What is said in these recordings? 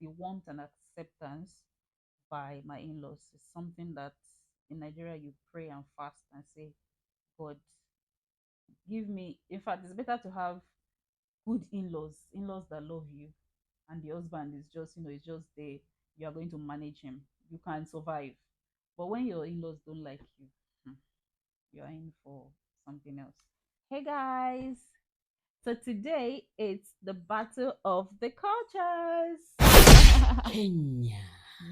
the warmth and acceptance by my in-laws is something that in Nigeria you pray and fast and say, God, give me. In fact, it's better to have good in-laws, in-laws that love you, and the husband is just, it's just there. You are going to manage him. You can survive. But when your in-laws don't like you, you are in for something else. Hey guys, so today it's the battle of the cultures. Kenya.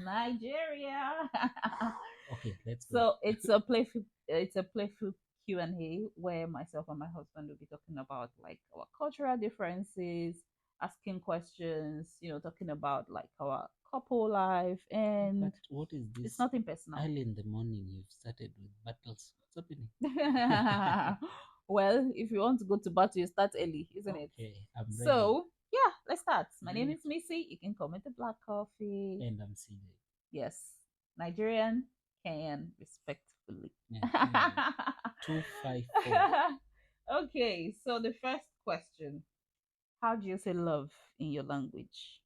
Nigeria. Okay, let's go. So it's a playful Q&A where myself and my husband will be talking about like our cultural differences, asking questions, talking about like our couple life, and But what is this? it's nothing personal. Early in the morning, you've started with battles. What's happening? Well, if you want to go to battle, you start early, isn't it? Okay, I'm ready. So yeah, let's start. My name is Missy. You can call me the Black Coffee. And I'm CJ. Yes, Nigerian, Kenyan, respectfully. 254. Okay, so the first question: how do you say love in your language?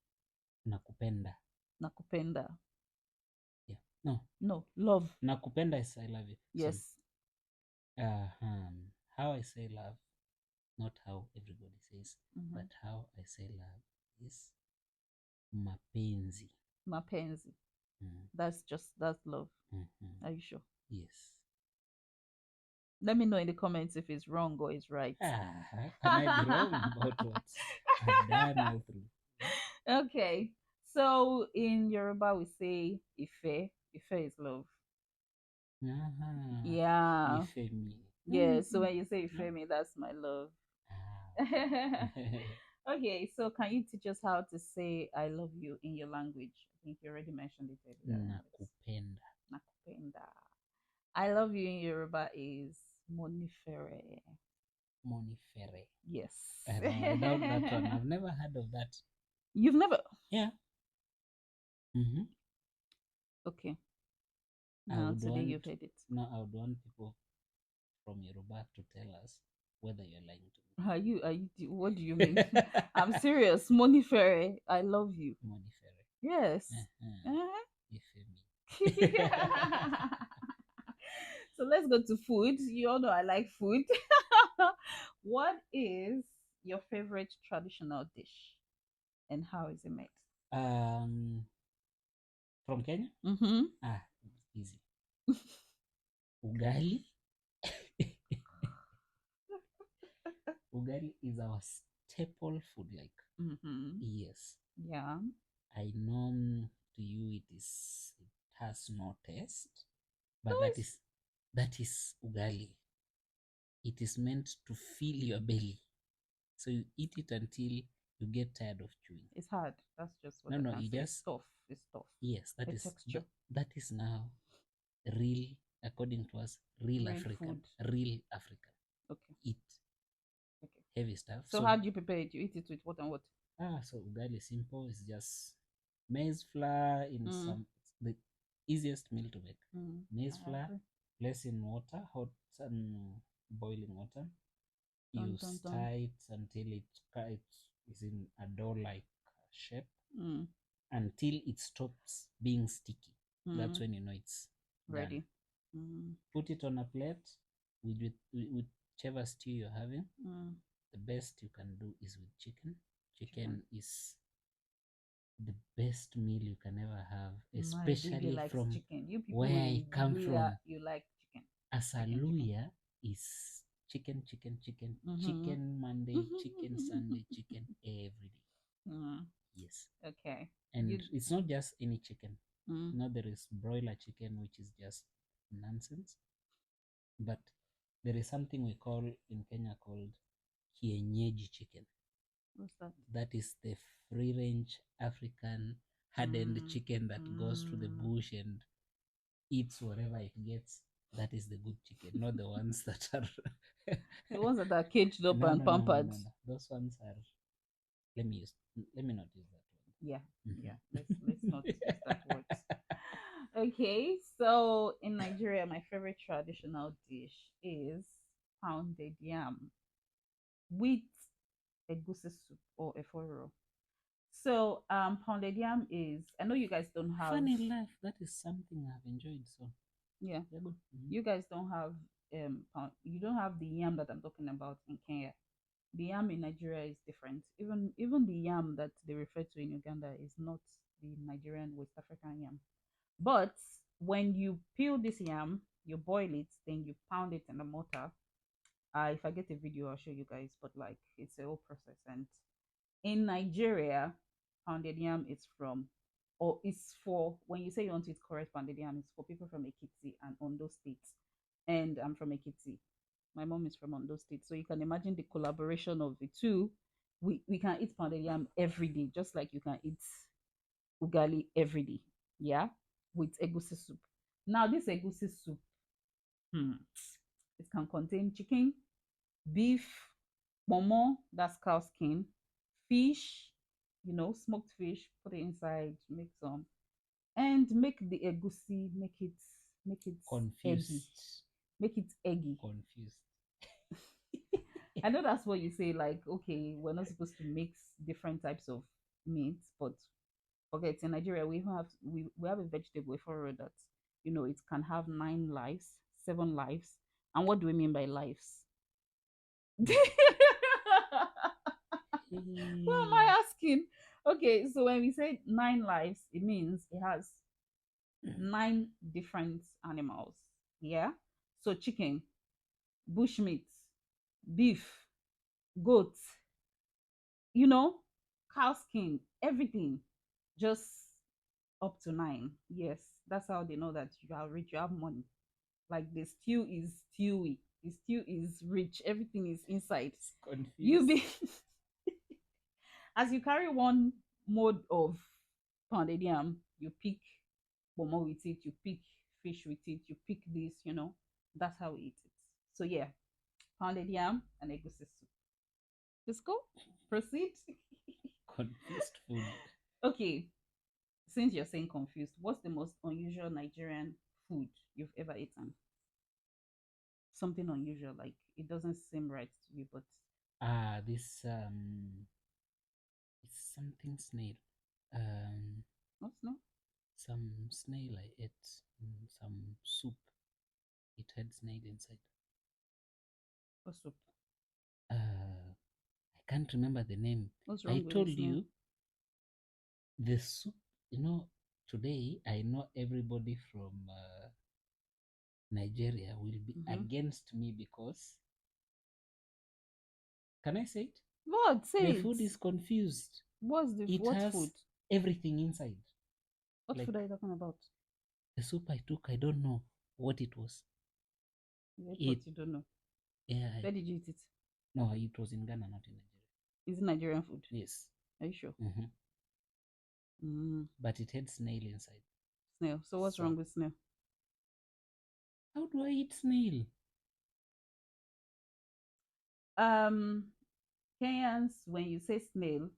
Nakupenda. Nakupenda. Yeah. No. No, love. Nakupenda is I love you. Yes. How I say love, not how everybody says, Mhm. but how I say love is mapenzi. Mapenzi. Mm. That's love. Mm-hmm. Are you sure? Yes. Let me know in the comments if it's wrong or it's right. Can I be wrong about what I've done all through? Okay. So in Yoruba we say Ife. Ife is love. Yeah. Ife me. Yeah. So when you say Ife me, that's my love. Ah. Okay, so can you teach us how to say I love you in your language? I think you already mentioned it earlier. Nakupenda. Nakupenda. I love you in Yoruba is monifere. Monifere. Yes. I doubt that one. I've never heard of that. You've never? Yeah. Mm-hmm. Okay. Now today you've heard it. No, I would want people from Yoruba to tell us whether you're lying to me. Are you, what do you mean? I'm serious. Monifere. I love you. Monifere. Yes. Ife me. So let's go to food. You all know I like food. What is your favorite traditional dish and how is it made? From Kenya? Mm-hmm. Easy. Ugali. Ugali is our staple food, like. Mm-hmm. Yes. Yeah. I know to you it has no taste, but that is ugali. It is meant to fill your belly, so you eat it until you get tired of chewing. It's hard. That's just what No, I can you say. just It's tough. It's tough. Yes, that the is texture. That is now real, according to us, real African. Food. Real African. Okay. Eat Okay. heavy stuff. So how do you prepare it? You eat it with what and what? So ugali is simple. It's just maize flour in the easiest meal to make. Maize flour, place in water, hot and boiling water. You stir it until it is in a dough-like shape, until it stops being sticky. That's when you know it's ready. Put it on a plate with whichever stew you're having. The best you can do is with chicken. Chicken is the best meal you can ever have, especially from where I come from. You like chicken. As a Luya is chicken, chicken Monday, chicken Sunday, chicken every day. Yes. Okay. And it's not just any chicken. No, there is broiler chicken, which is just nonsense. But there is something we call in Kenya called kienyeji chicken. What's that? That is the free range African hardened chicken that goes to the bush and eats whatever it gets. That is the good chicken, not the ones that are the ones that are caged up and pampered. No. Those ones are. Let me not use that word. Yeah, yeah. Let's not use that word. Okay, so in Nigeria, my favorite traditional dish is pounded yam with egusi soup or eforo. So pounded yam is, I know you guys don't have, Funny enough, that is something I've enjoyed. So yeah, yeah, good. Mm-hmm. you guys don't have you don't have the yam that I'm talking about in Kenya. The yam in Nigeria is different. Even the yam that they refer to in Uganda is not the Nigerian West African yam. But when you peel this yam, you boil it, then you pound it in the mortar. If I get a video, I'll show you guys. But like, it's a whole process. And in Nigeria, pounded yam is from, or it's for, when you say you want to eat correct pounded yam, it's for people from Ekiti and Ondo states. And I'm from Ekiti. My mom is from Ondo State. So you can imagine the collaboration of the two. We can eat pounded yam every day, just like you can eat ugali every day. Yeah, with egusi soup. Now, this egusi soup, it can contain chicken, beef, momo, that's cow skin, fish, smoked fish, put it inside, make some, and make the egusi, make it eggy. Confused. Make it eggy. Confused. I know that's what you say, like, okay, we're not supposed to mix different types of meat, but forget, in Nigeria we have a vegetable for that, it can have 9 lives, 7 lives. And what do we mean by lives? What am I asking? Okay, so when we say 9 lives, it means it has 9 different animals. Yeah. So chicken, bushmeat, beef, goat, you know, cow skin, everything, just up to 9. Yes, that's how they know that you are rich, you have money. Like the stew is stewy, the stew is rich, everything is inside. It's confused. You be as you carry one mode of pounded yam, you pick bomo with it, you pick fish with it, you pick this, that's how we eat it. So yeah, pounded yam and egusi soup. Let's go. Proceed. Confused food. Okay, since you're saying confused, what's the most unusual Nigerian food you've ever eaten? Something unusual, like it doesn't seem right to you, but This it's something snail. Um, what's no? some snail I ate in some soup. It had snail inside. What soup? I can't remember the name. What's I wrong with told this name? you the soup. Today I know everybody from Nigeria will be against me because, can I say it? What? Say The it. food is confused. It what has food? everything inside. What Like food are you talking about? the soup I took, I don't know what it was. You ate It what you don't know. Yeah. Where did you eat it? No, it was in Ghana, not in Nigeria. Is it Nigerian food? Yes. Are you sure? But it had snail inside. Snail. So what's wrong with snail? How do I eat snail? Kenyans, when you say snail,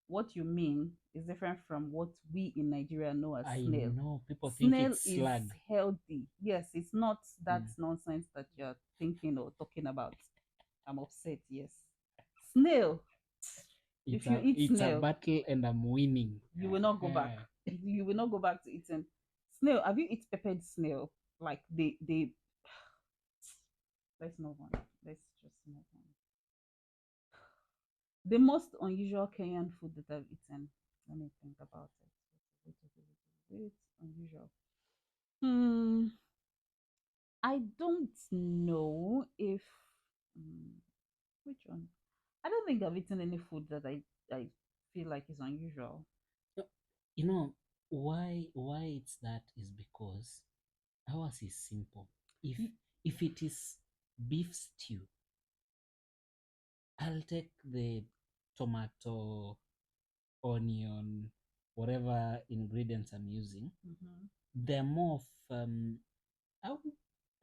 what you mean is different from what we in Nigeria know as snail. I know people Snail think it's slug. is healthy. Yes, it's not that nonsense that you're thinking or talking about. I'm upset. Yes, snail. If you eat it's snail, a battle and I'm winning. you will not go back. You will not go back to eating snail. Have you eaten peppered snail? Like they. Let's move on. Let's just move on. The most unusual Kenyan food that I've eaten. Let me think about it. Wait, unusual. I don't know if which one. I don't think I've eaten any food that I feel like is unusual. You know why it's that is because ours is simple. If it is beef stew, I'll take the tomato, onion, whatever ingredients I'm using. They're more of I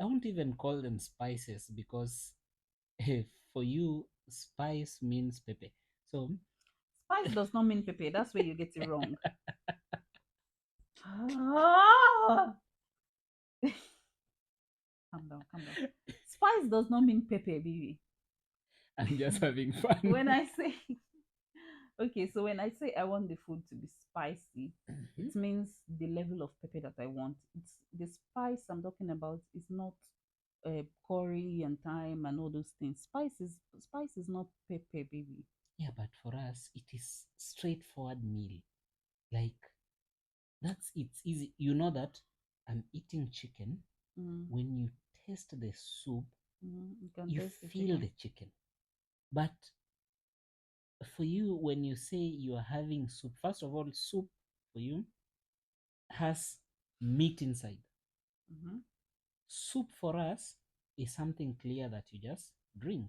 won't even call them spices because for you spice means pepper. So spice does not mean pepper. That's where you get it wrong. Calm down, calm down. Spice does not mean pepper, baby. I'm just having fun. When I say Okay, so when I say I want the food to be spicy, it Mhm. means the level of pepper that I want. It's the spice I'm talking about is not curry and thyme and all those things. Spice is not pepper, baby. Yeah, but for us, it is straightforward meal. Like it's easy. You know that I'm eating chicken. Mm, When you taste the soup, you can you taste the feel chicken. the chicken. But for you, when you say you are having soup, first of all, soup for you has meat inside. Mm-hmm. Soup for us is something clear that you just drink.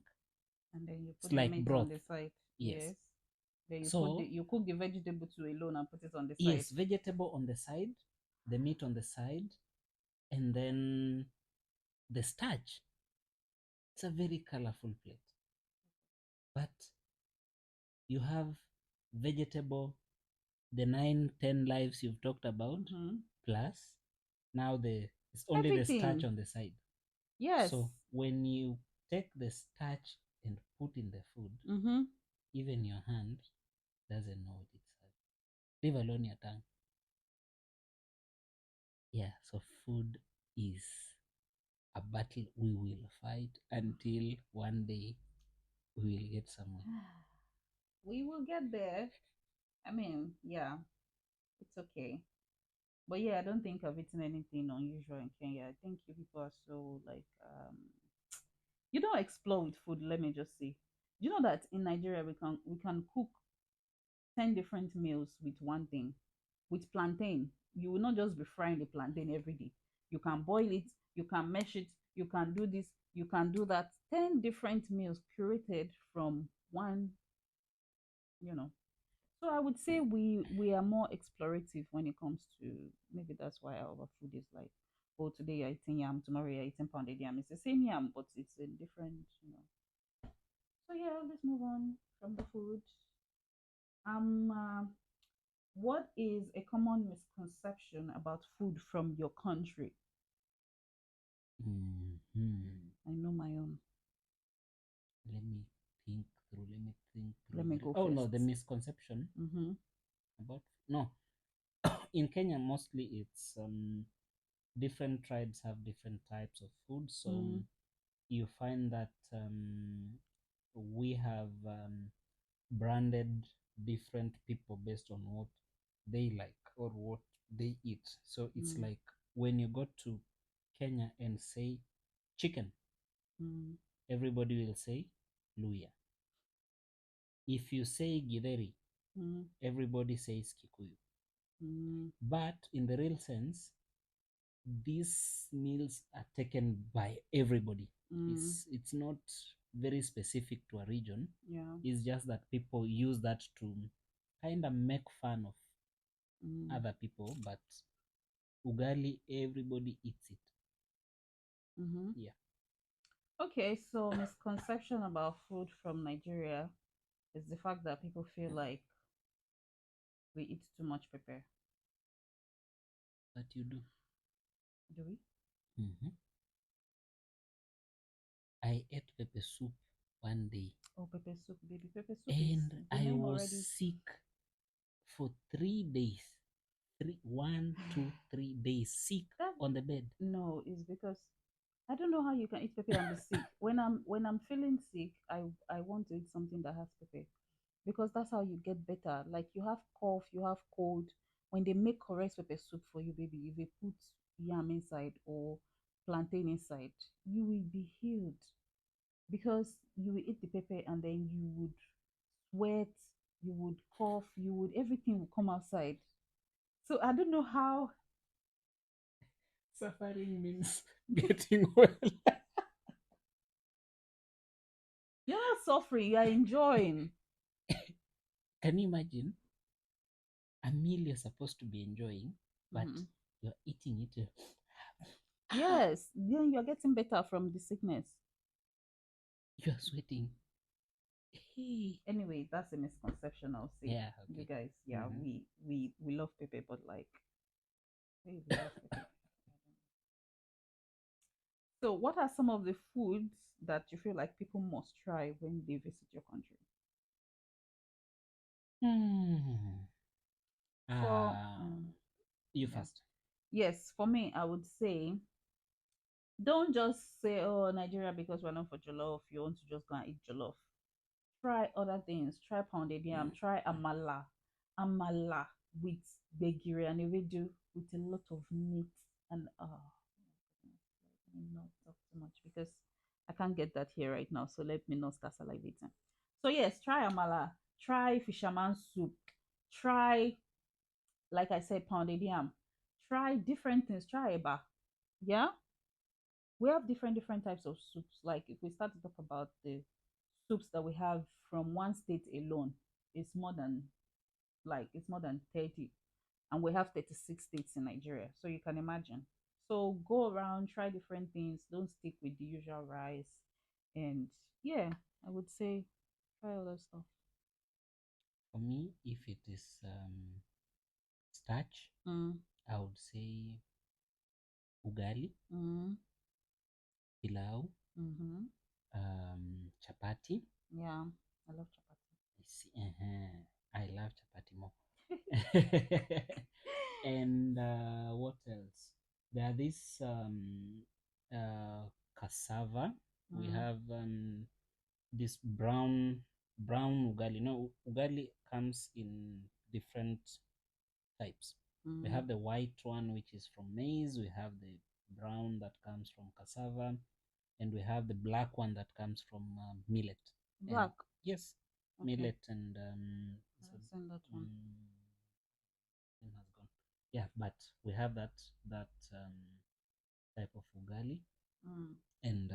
And then you It's put the like meat on broth. the side. Yes. Yes. Then So, you cook the vegetable to alone and put it on the side. yes, vegetable on the side, the meat on the side, and then the starch. It's a very colorful plate. But you have vegetable, the 9, 10 lives you've talked about, Mm-hmm. plus now it's only the starch Everything. on the side. Yes. So when you take the starch and put in the food, Mm-hmm. even your hand doesn't know what it's having. Leave alone your tongue. Yeah, so food is a battle we will fight until one day we will get somewhere. We will get there. I mean, yeah, it's okay. But yeah, I don't think I've eaten anything unusual in Kenya. I think you people are so like you don't explore with food, let me just say. Do you know that in Nigeria we can cook 10 different meals with one thing? With plantain, you will not just be frying the plantain every day. You can boil it, you can mash it, you can do this, you can do that. 10 different meals curated from one, you know. So I would say we are more explorative when it comes to, maybe that's why our food is like, oh, today you're eating yam, tomorrow you're eating pounded yam. It's the same yam, but it's a different. So yeah, let's move on from the food. Um, uh, what is a common misconception about food from your country? Mhm. I know my own. Let me think through. Let me think Let through me very. go Oh first. no, the misconception Mm-hmm. about no. In Kenya, mostly it's different tribes have different types of food. So Mm, you find that we have branded different people based on what they like or what they eat. So it's mm, like when you go to Kenya and say chicken, mm, everybody will say Luya. If you say Githeri, mm, everybody says Kikuyu. mm, But in the real sense, these meals are taken by everybody. mm, It's not very specific to a region. yeah. It's just that people use that to kind of make fun of Mm, other people, but ugali everybody eats it. mm-hmm. Yeah. Okay, so misconception about food from Nigeria is the fact that people feel like we eat too much pepper. But you do. Do we? Hmm. I ate pepper soup one day Oh, pepper soup, baby. Pepper soup is and the I name was already. sick for 3 days. 1, 2, 3 days sick That on the bed. no, is because I don't know how you can eat pepper and be sick. When I'm feeling sick, I want to eat something that has pepper because that's how you get better. Like you have cough, you have cold. When they make correct pepper soup for you, baby, if they put yam inside or plantain inside, you will be healed because you will eat the pepper and then you would sweat, you would cough, you would everything will come outside. So I don't know how Suffering means getting well. you're not suffering, you are enjoying. Can you imagine a meal you're supposed to be enjoying, but Mhm. you're eating it? Yes, then you're getting better from the sickness. You're sweating. Hey. Anyway, that's a misconception. I'll say, Yeah, you okay. guys, yeah, Hmm. we love pepper, but like, hey, we love pepper. So, what are some of the foods that you feel like people must try when they visit your country? Hmm. For You yeah. first. Yes, for me, I would say don't just say, oh, Nigeria, because we're not for jollof, you want to just go and eat jollof. Try other things. Try pounded yam. Try amala. Amala with begiri and ewedu with a lot of meat. And let me not talk too much because I can't get that here right now. So let me not start salivating. So yes, try amala. Try fisherman soup. Try, like I said, pounded yam. Try different things. Try eba. Yeah, we have different types of soups. Like if we start to talk about the soups that we have from one state alone, it's more than it's more than 30, and we have 36 states in Nigeria, so you can imagine. So go around, try different things, don't stick with the usual rice. And yeah, I would say try other stuff. For me, if it is starch, mm, I would say ugali, mm, pilau, mm-hmm. chapati. Yeah, I love I see. I love chapati more. And what else? There are this cassava. We mm, have this brown ugali. No, ugali comes in different types. We mm. have the white one, which is from maize. We have the brown that comes from cassava, and we have the black one that comes from millet. And Black. yes, Okay, millet and so, I've seen that one. name has gone. Yeah, but we have that type of ugali, mm, and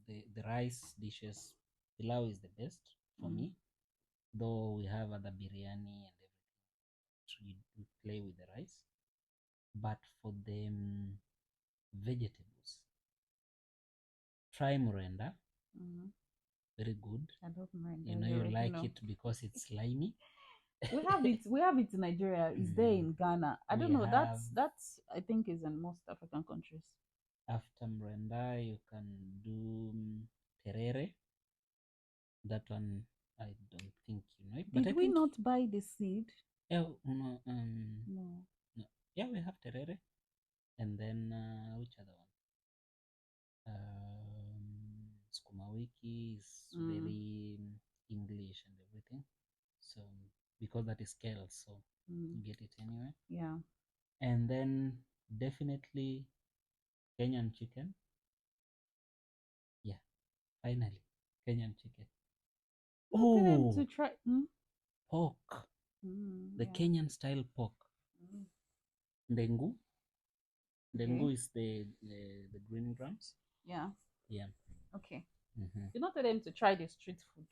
the rice dishes. Pilau is the best for mm. me, though we have other biryani and everything. So we play with the rice, but for the vegetables, try murenda. Mm. Very good. I love meringue, You know you you already like know. it because it's slimy. We have it. We have it in Nigeria. It's there Mm, in Ghana. I we don't know. have That's I think is in most African countries. after mrenda you can do terere. That one I don't think you know it, but I Did we think not buy the seed? yeah, no, No. no. Yeah, we have terere, and then which other one? Sukuma wiki is Mm, very English and everything. So because that is kale, so mm, you get it anywhere. yeah. And then definitely Kenyan chicken. Yeah, finally Kenyan chicken. Not tell them Oh, to try. Mm? pork, the Yeah. Kenyan style pork. Mm. Ndengu. Okay. Ndengu is the green grams. Yeah. Yeah. Okay. Mm-hmm. You not tell them to try the street food.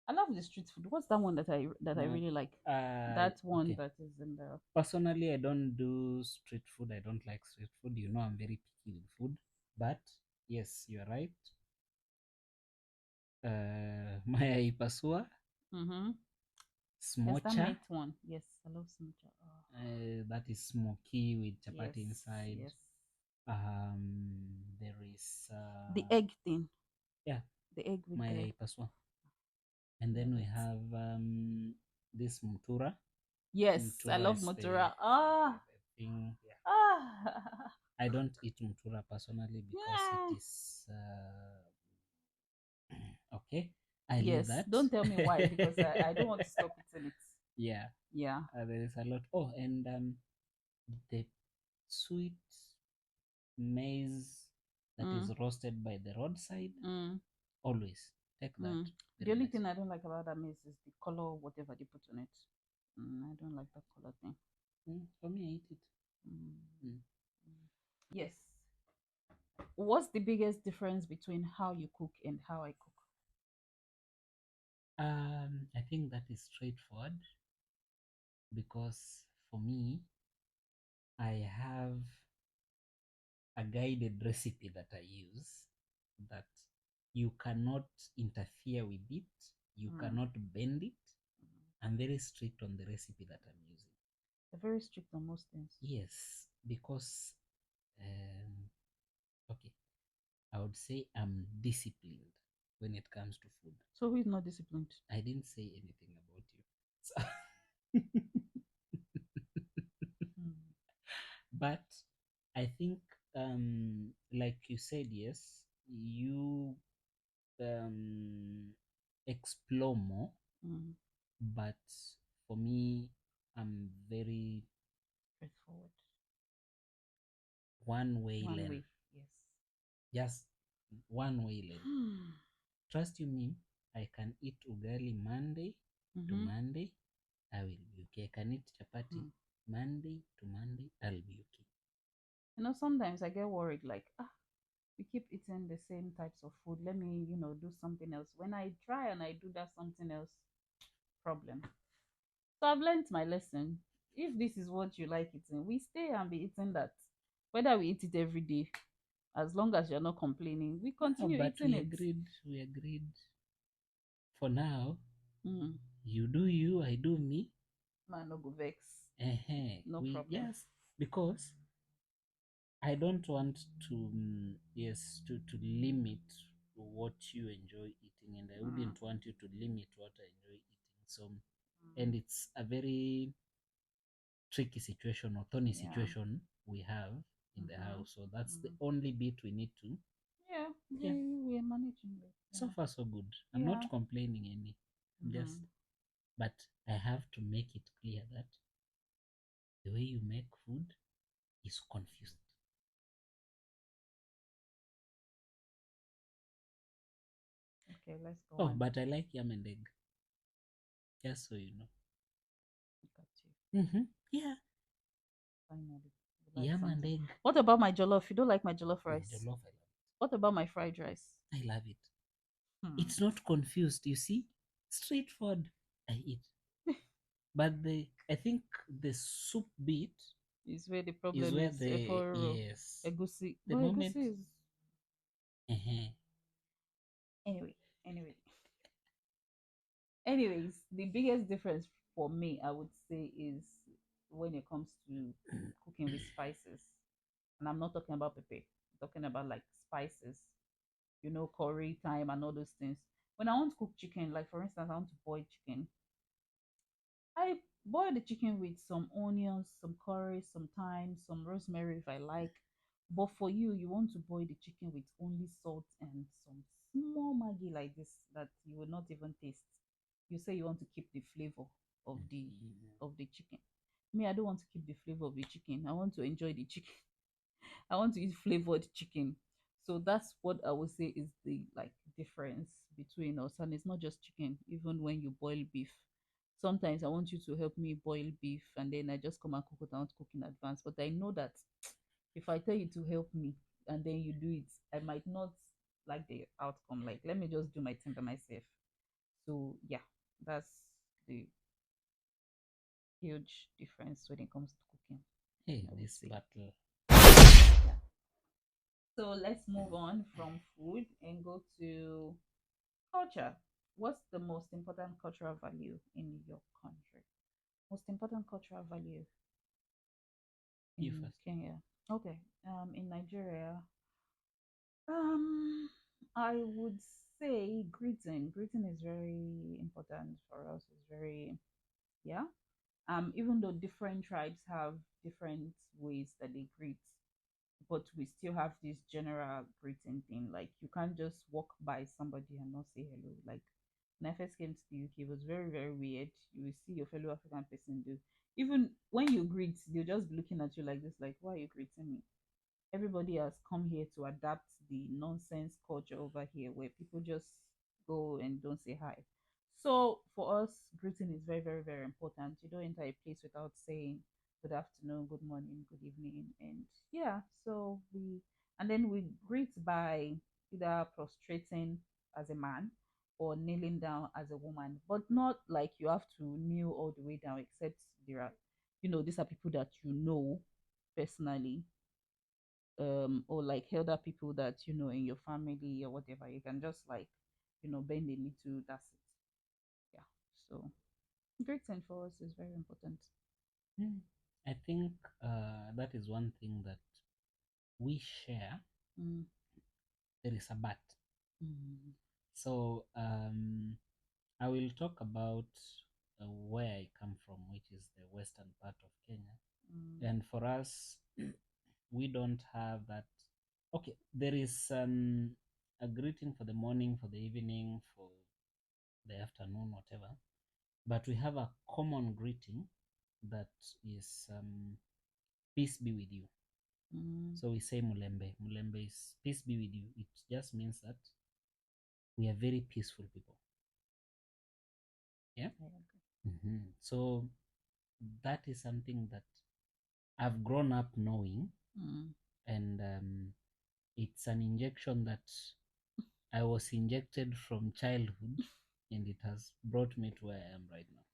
I love the street food. What's that one that I No, really like? That one okay. that is in the. Personally, I don't do street food. I don't like street food. You know, I'm very picky with food. But yes, you're right. Mayai pasua, Mm-hmm. Yes, that smocha. meat one. Yes, I love smocha. Oh, That is smoky with yes, chapati inside. yes. There is The egg thing. yeah, The egg with the. mayai pasua, and Love then we it. have this mtura. Yes, I Mtura love is mozzarella. Ah, the thing. Yeah, ah. I don't eat mtura personally because it Yeah. is okay. I leave Yes, that. don't tell me why because I don't want to stop eating it. Yeah, Yeah. there is a lot. Oh, and the sweet maize that is Mm, roasted by the roadside. mm, Always take that. mm. The Very only nice. thing I don't like about that maize is the color, whatever they put on it. I don't like that color thing. For me, I eat it. Mm, Mm. mm. Yes. What's the biggest difference between how you cook and how I cook? I think that is straightforward because for me, I have a guided recipe that I use that you cannot interfere with it, you Mm, cannot bend it. mm. I'm very strict on the recipe that I'm using. They're very strict on most things. Yes, because, okay, I would say I'm disciplined when it comes to food. So who is not disciplined? I didn't say anything about you. Mm. But I think, like you said, yes, you um, explore more. Mm. But for me, I'm very Straightforward. one way One lane. way. Yes. Just one way lane. Trust you me, I can eat ugali Monday to Mm-hmm. Monday, I will be okay. I can eat chapati Monday to Monday, I'll be okay. Sometimes I get worried, like, we keep eating the same types of food. Let me, do something else. When I try and I do that something else, problem. So I've learned my lesson. If this is what you like eating, we stay and be eating that. Whether we eat it every day, as long as you're not complaining, we No, continue but eating it. we agreed for now. Mm. You do you, I do me. Man, no go vex. No We, problem. yes, because I don't want to, yes, to limit what you enjoy eating, and I Mm. wouldn't want you to limit what I enjoy eating. So, Mm. and it's a very tricky situation or thorny Yeah. situation we have in the Mm-hmm. house. So that's the Mm-hmm. only bit we need to. Yeah, Yeah, we are managing it. so Yeah. far so good. I'm not Yeah. complaining any. I'm just, Mm-hmm. but I have to make it clear that the way you make food is confused. Okay, let's go Oh, on. but I like yam and egg. Just so you know. Look at you. Yeah, Finally, you like yam and something. egg. What about my jollof? You don't like my jollof Oh, rice? jollof, I love What about my fried rice? it. I love it. Hmm. It's not confused. You see, straightforward. I eat. But I think the soup bit Is where the is problem where is. the, For yes, egusi, the but moment. egusi is uh anyway. Anyway, anyways, the biggest difference for me, I would say, is when it comes to cooking with spices. And I'm not talking about pepper. I'm talking about like spices, curry, thyme, and all those things. When I want to cook chicken, like for instance, I want to boil chicken, I boil the chicken with some onions, some curry, some thyme, some rosemary if I like. But for you, you want to boil the chicken with only salt and some small maggi like this that you will not even taste. You say you want to keep the flavor of the chicken. Me, I don't want to keep the flavor of the chicken. I want to enjoy the chicken. I want to eat flavored chicken. So that's what I would say is the like difference between us. And it's not just chicken, even when you boil beef. Sometimes I want you to help me boil beef and then I just come and cook it. I want to cook in advance. But I know that if I tell you to help me and then you do it, I might not like the outcome. Like, let me just do my thing by myself. So yeah, that's the huge difference when it comes to cooking, Hey, I would this say. battle. Yeah. So let's move on from food and go to culture. What's the most important cultural value in your country? Most important cultural value You in first. Kenya. Okay. In Nigeria, um, I would say greeting. Greeting is very important for us. It's very, yeah. Even though different tribes have different ways that they greet, but we still have this general greeting thing. Like you can't just walk by somebody and not say hello. Like when I first came to the UK, it was very, very weird. You will see your fellow African person do. Even when you greet, they'll just be looking at you like this, like, why are you greeting me? Everybody has come here to adapt the nonsense culture over here where people just go and don't say hi. So for us, greeting is very, very, very important. You don't enter a place without saying good afternoon, good morning, good evening. And yeah, so and then we greet by either prostrating as a man or kneeling down as a woman, but not like you have to kneel all the way down, except there are, these are people that you know personally, or like elder people that in your family or whatever. You can just like bend a little. That's it. Yeah. So greeting for us is very important. I think that is one thing that we share. Mm. There is a but. Mm. So I will talk about where I come from, which is the western part of Kenya. And for us, we don't have that. Okay, there is a greeting for the morning, for the evening, for the afternoon, whatever. But we have a common greeting that is peace be with you. So we say Mulembe. Mulembe is peace be with you. It just means that we are very peaceful people. Yeah. So that is something that I've grown up knowing, and it's an injection that I was injected from childhood, and it has brought me to where I am right now.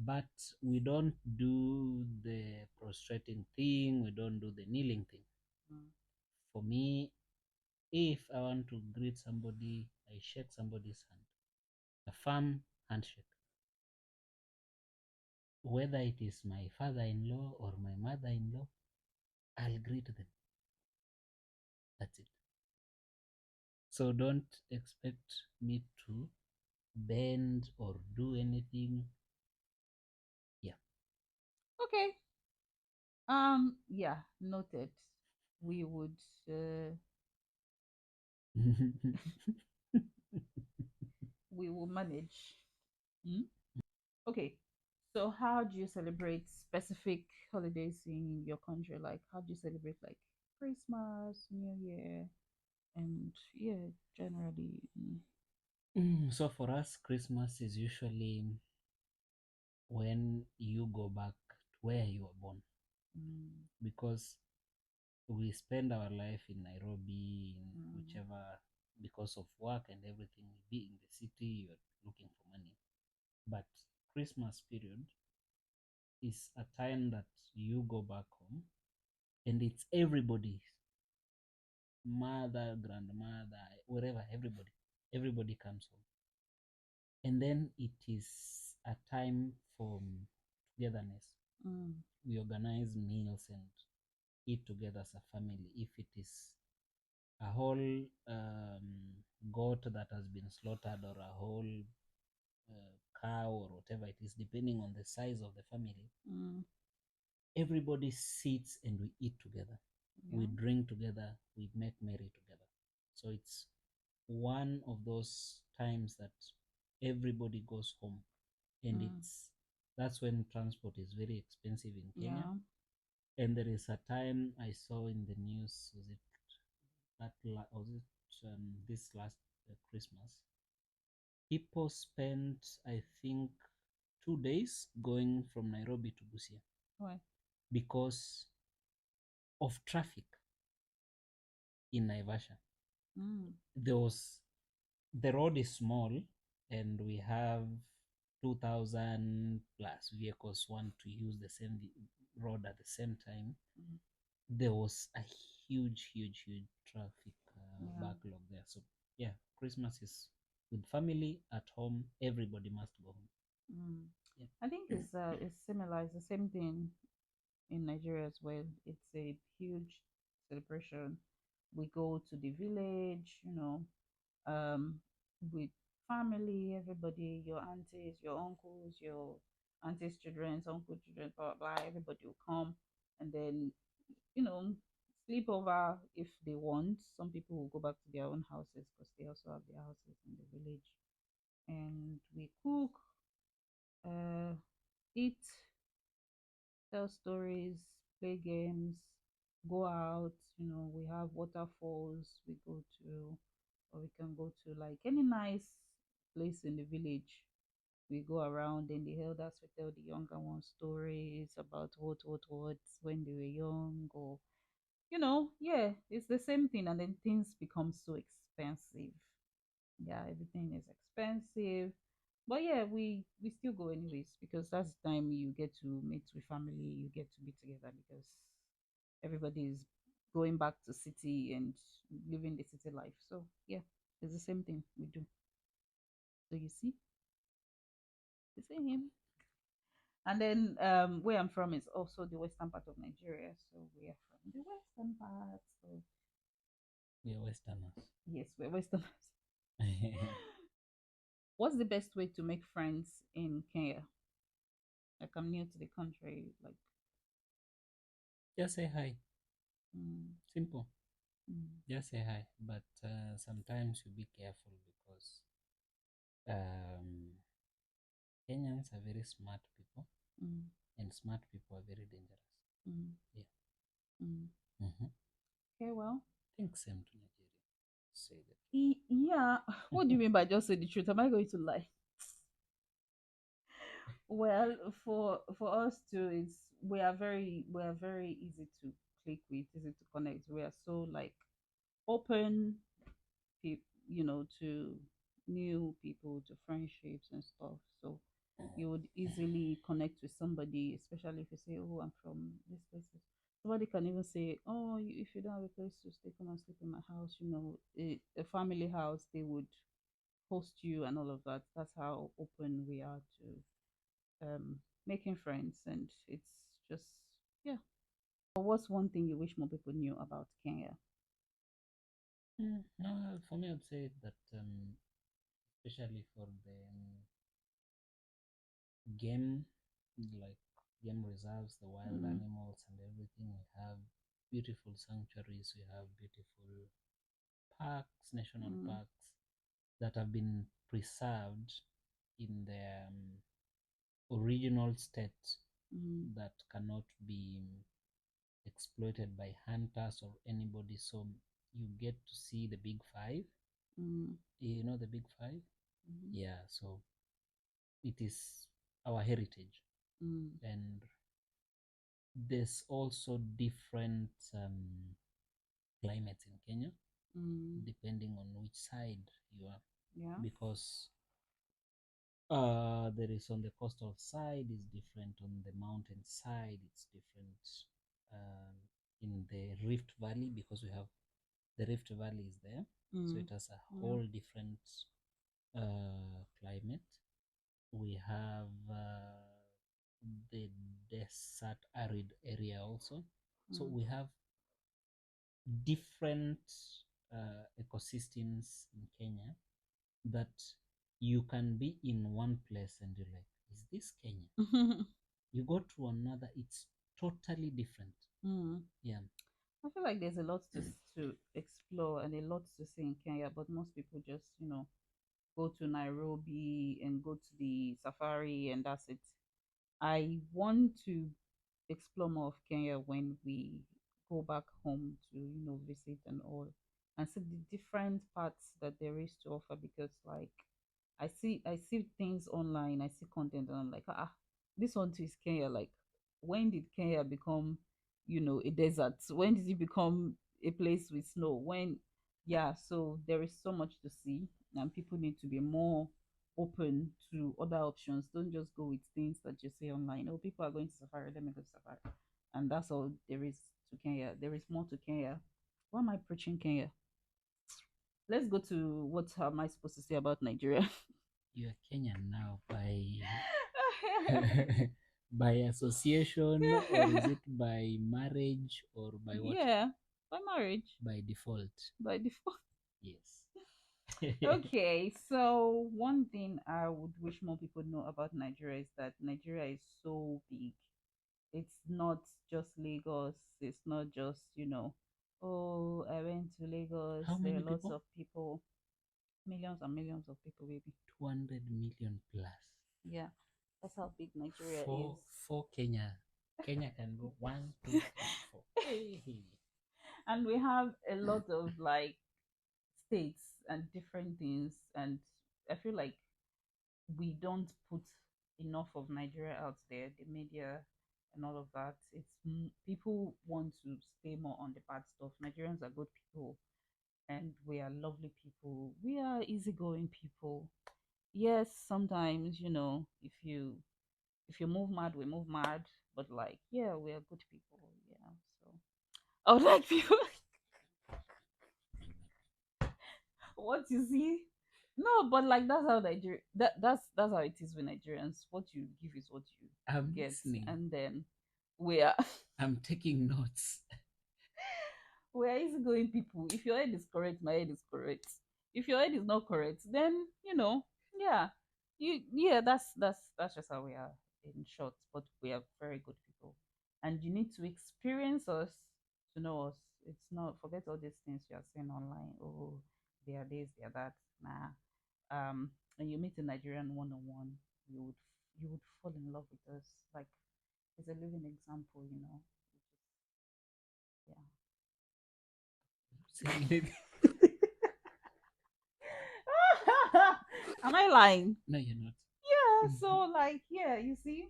But we don't do the prostrating thing, we don't do the kneeling thing. For me, if I want to greet somebody, I shake somebody's hand, a firm handshake. Whether it is my father-in-law or my mother-in-law, I'll greet them. That's it. So don't expect me to bend or do anything. Yeah. Okay. Yeah, noted. We would we will manage. Okay. So how do you celebrate specific holidays in your country? Like how do you celebrate like Christmas, New Year, and yeah, generally? So for us, Christmas is usually when you go back to where you were born, because we spend our life in Nairobi, in whichever, because of work and everything. We be in the city, you're looking for money. But Christmas period is a time that you go back home, and it's everybody's mother, grandmother, wherever, everybody comes home. And then it is a time for togetherness. We organize meals and eat together as a family. If it is a whole goat that has been slaughtered, or a whole cow, or whatever it is, depending on the size of the family, everybody sits and we eat together. We drink together, we make merry together. So it's one of those times that everybody goes home, and that's when transport is very expensive in Kenya. And there is a time I saw in the news, was it this last Christmas? People spent, I think, 2 days going from Nairobi to Busia. Why? Because of traffic in Naivasha. The road is small, and we have 2,000 plus vehicles want to use the same road at the same time. There was a huge traffic backlog there. So yeah, Christmas is with family at home. Everybody must go home. Yeah. I think it's similar. It's the same thing in Nigeria as well. It's a huge celebration. We go to the village, with family, everybody, your aunties, your uncles, your aunties' children, uncle children, blah, blah, blah. Everybody will come, and then, sleep over if they want. Some people will go back to their own houses because they also have their houses in the village. And we cook, uh, eat, tell stories, play games, go out. We have waterfalls we go to, or we can go to like any nice place in the village. We go around, and the elders will tell the younger ones stories about what when they were young, or yeah, it's the same thing. And then things become so expensive. Yeah, everything is expensive. But yeah, we still go anyways, because that's the time you get to meet with family, you get to be together, because everybody is going back to city and living the city life. So yeah, it's the same thing we do. So you see, the same. And then where I'm from is also the western part of Nigeria. So we are from the western part. So We are Westerners. yes, we're westerners. What's the best way to make friends in Kenya? Like I'm new to the country. Like, Just say hi. mm, Simple. mm, Just say hi. But sometimes you be careful because um, Kenyans are very smart people, mm, and smart people are very dangerous. mm, Yeah. mm. Mm-hmm. Okay, well, Think same to Nigeria. Say that. yeah. What do you mean by just say the truth? Am I going to lie? Well, for us too, it's we are very easy to click with, easy to connect. We are so like open, to new people, to friendships and stuff. So you would easily connect with somebody, especially if you say, "Oh, I'm from this place." Somebody can even say, "Oh, if you don't have a place to stay, come and sleep in my house." A family house, they would host you and all of that. That's how open we are to making friends, and it's just yeah. But what's one thing you wish more people knew about Kenya? No, for me, I'd say that especially for the game, like game reserves, the wild Mm, animals and everything, we have beautiful sanctuaries, we have beautiful parks, national mm, parks that have been preserved in their original state mm, that cannot be exploited by hunters or anybody. So you get to see the big five. mm, You know the big five? mm, Yeah, so it is our heritage. mm, And there's also different climates in Kenya, mm. depending on which side you are. Yeah. Because there is on the coastal side is different, on the mountain side it's different. Um, in the Rift Valley, because we have the Rift Valley is there, so Mm, it has a yeah. whole different climate. We have the desert arid area also. So Mm, we have different ecosystems in Kenya that you can be in one place and you're like, is this Kenya? You go to another, it's totally different. mm. Yeah. I feel like there's a lot to explore and a lot to see in Kenya, but most people just go to Nairobi and go to the safari and that's it. I want to explore more of Kenya when we go back home to visit and all, and see the different parts that there is to offer. Because like I see things online, I see content, and I'm like, this one too is Kenya. Like, when did Kenya become a desert? When did it become a place with snow? Yeah, so there is so much to see, and people need to be more open to other options. Don't just go with things that you see online. Oh, people are going to safari, let me go to safari. And that's all there is to Kenya. There is more to Kenya. Why am I preaching Kenya? Let's go to what am I supposed to say about Nigeria? You're Kenyan now by by association, or is it by marriage, or by what? Yeah, by marriage, By default. by default. Yes. Okay, so one thing I would wish more people know about Nigeria is that Nigeria is so big. It's not just Lagos. It's not just, oh, I went to Lagos. How There are many lots people? of people, millions and millions of people, baby. 200 million plus. Yeah, that's how big Nigeria is. For Kenya. Kenya can go one, two, three, four. Hey. And we have a lot of like states and different things. And I feel like we don't put enough of Nigeria out there, the media and all of that. People want to stay more on the bad stuff. Nigerians are good people and we are lovely people. We are easygoing people. Yes, sometimes, if you move mad, we move mad. But like, yeah, we are good people. Yeah. So I would like people what you see. No, but like that's how Nigeria that's how it is with Nigerians. What you give is what you I'm get, listening. and then we are I'm taking notes. we are easygoing people. If your head is correct, my head is correct. If your head is not correct, then Yeah, that's just how we are in short. But we are very good people, and you need to experience us to know us. It's not forget all these things you are saying online. Oh, they are this, they are that. Nah. When you meet a Nigerian one on one, you would you would fall in love with us. Like it's a living example, you know. Yeah. Saying anything? Am I lying? No, you're not. Yeah. Mhm. So like, yeah, you see,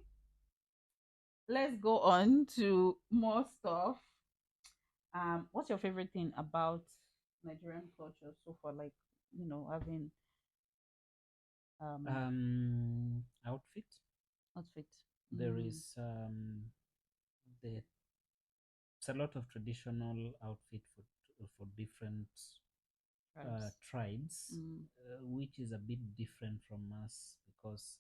let's go on to more stuff. What's your favorite thing about Nigerian culture so far? Like, having um Outfit. outfit. There Mm, is there's a lot of traditional outfit for different tribes. tribes, Mm, which is a bit different from us because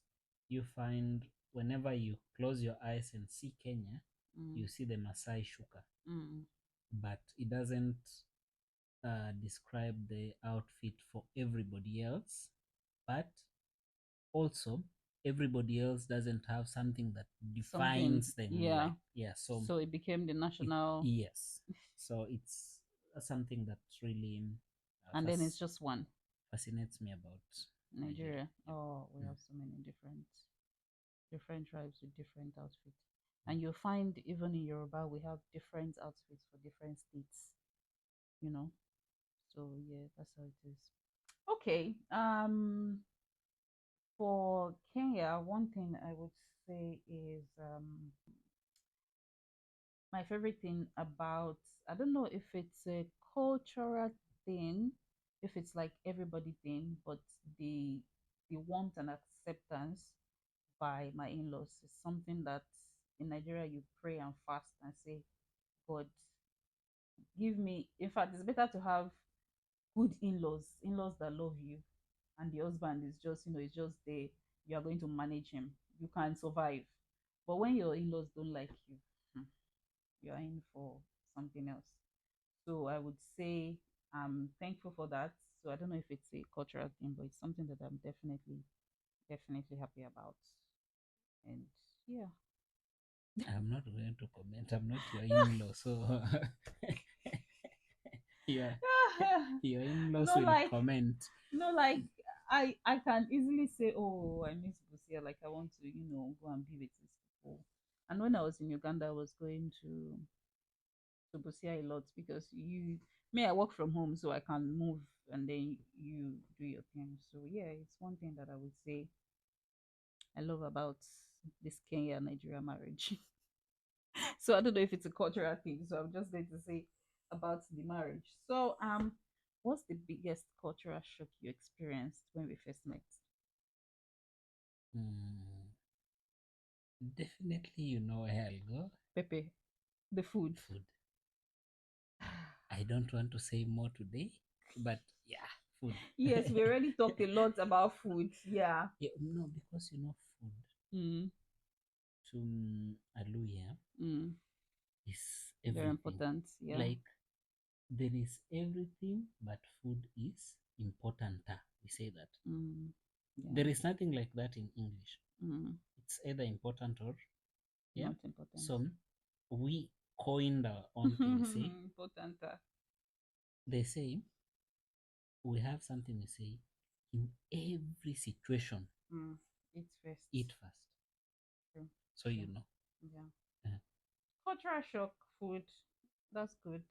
you find whenever you close your eyes and see Kenya, mm, you see the Masai shuka, mm. but it doesn't describe the outfit for everybody else. But also, everybody else doesn't have something that Something, defines them. yeah. Like, yeah, so So it became the national, yes, so it's something that really and then it's just one fascinates me about Nigeria. Nigeria. Yep. Oh, we Mm. have so many different tribes with different outfits, and you'll find even in Yoruba we have different outfits for different states. You know, so yeah, that's how it is. Okay. For Kenya, one thing I would say is my favorite thing about, I don't know if it's a cultural thing, if it's like everybody thing, but the warmth and acceptance by my in-laws is something that in Nigeria you pray and fast and say, God, give me. In fact, it's better to have good in-laws that love you, and the husband is just, is just there. You are going to manage him. You can survive. But when your in-laws don't like you, hmm, you are in for something else. So I would say I'm thankful for that. So I don't know if it's a cultural thing, but it's something that I'm definitely happy about. And yeah. I'm not going to comment. I'm not your in-law, so yeah, your in-laws no, will like comment. no, like I can easily say, oh, I miss Busia. Like I want to, go and be with these people. And when I was in Uganda, I was going to Busia a lot because I work from home, so I can move and then you do your thing. So yeah, it's one thing that I would say I love about this Kenya Nigeria marriage. So I don't know if it's a cultural thing. So I'm just going to say about the marriage. So what's the biggest cultural shock you experienced when we first met? Mm, definitely, you know where I'll go. Pepe, the food. Food. I don't want to say more today, but yeah, food. Yes, we already talked a lot about food. Yeah. Yeah, no, because food Mm, to Aluya mm. is Very everything. important. Yeah. Like there is everything, but food is important. We say that. Mm, yeah. There is nothing like that in English. Mm, It's either important or yeah. not important. So we coined our own thing. We say Important. they say we have something we say in every situation, Mm, eat first. eat first. True. So True. you know. Yeah. Uh, Cultural shock food. That's good.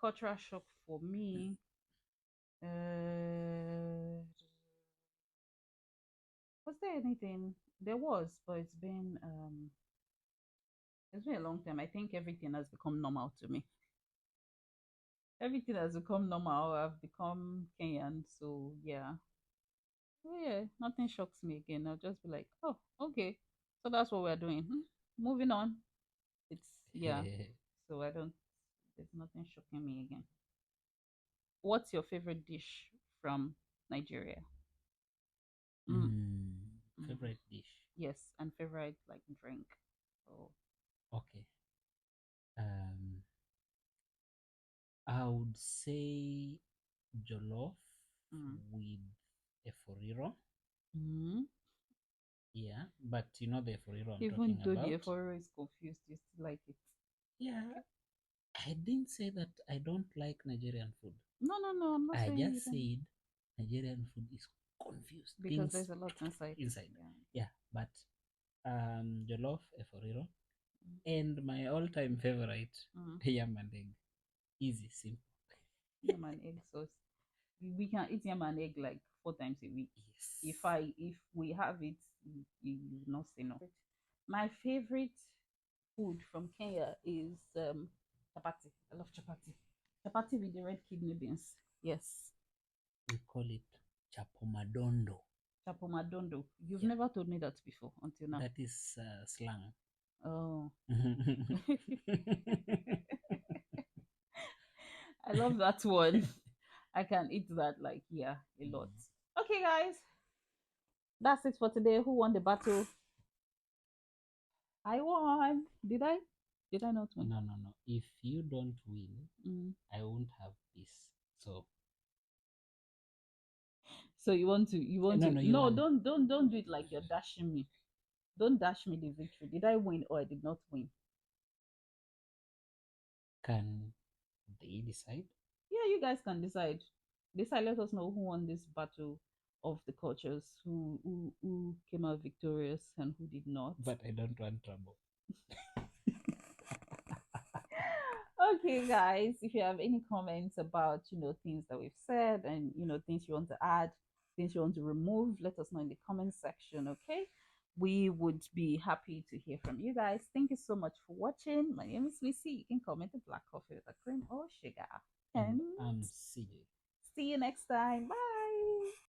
Cultural shock for me. Was there anything? There was, but it's been a long time. I think everything has become normal to me. Everything has become normal. I've become Kenyan, so yeah. Oh, yeah, nothing shocks me again. I'll just be like, oh, okay. So that's what we're doing. Moving on. It's yeah. So I don't. There's nothing shocking me again. What's your favorite dish from Nigeria? Mm, mm. favorite dish. Yes, and favorite like drink. Oh, Okay. Um, I would say jollof mm, with a foriro. Mm-hmm. Yeah, but you know the Foriro I'm Even talking though the about. Eforo is confused, you still like it. Yeah, I didn't say that I don't like Nigerian food. No, no, no. I'm not I saying you just don't. said Nigerian food is confused. Because Things there's a lot inside. inside. Yeah. Yeah, but jollof, eforiro, Mm. and my all-time favorite, Mm. yam and egg. Easy, simple. Yam and egg sauce. We can eat yam and egg like 4 times a week. Yes. If we have it, you will not say no. My favorite food from Kenya is chapati. I love chapati. Chapati with the red kidney beans. Yes. We call it chapomadondo. Chapomadondo. You've Yeah, never told me that before until now. that is slang. Oh. I love that one. I can eat that like yeah, a lot. Okay, guys, that's it for today. Who won the battle? I won. Did I? Did I not win? No, no, no. If you don't win, Mm. I won't have peace. So you want to No, no, you no, won. don't do it like you're dashing me. Don't dash me the victory. Did I win or I did not win? Can they decide? Yeah, you guys can decide. Decide. Let us know who won this battle of the cultures, who came out victorious and who did not. But I don't want trouble. Okay, guys, if you have any comments about things that we've said, and things you want to add, things you want to remove, let us know in the comment section. Okay, we would be happy to hear from you guys. Thank you so much for watching. My name is Missy. You can comment the black coffee with a cream or sugar, And and I'm CJ. see you next time. Bye.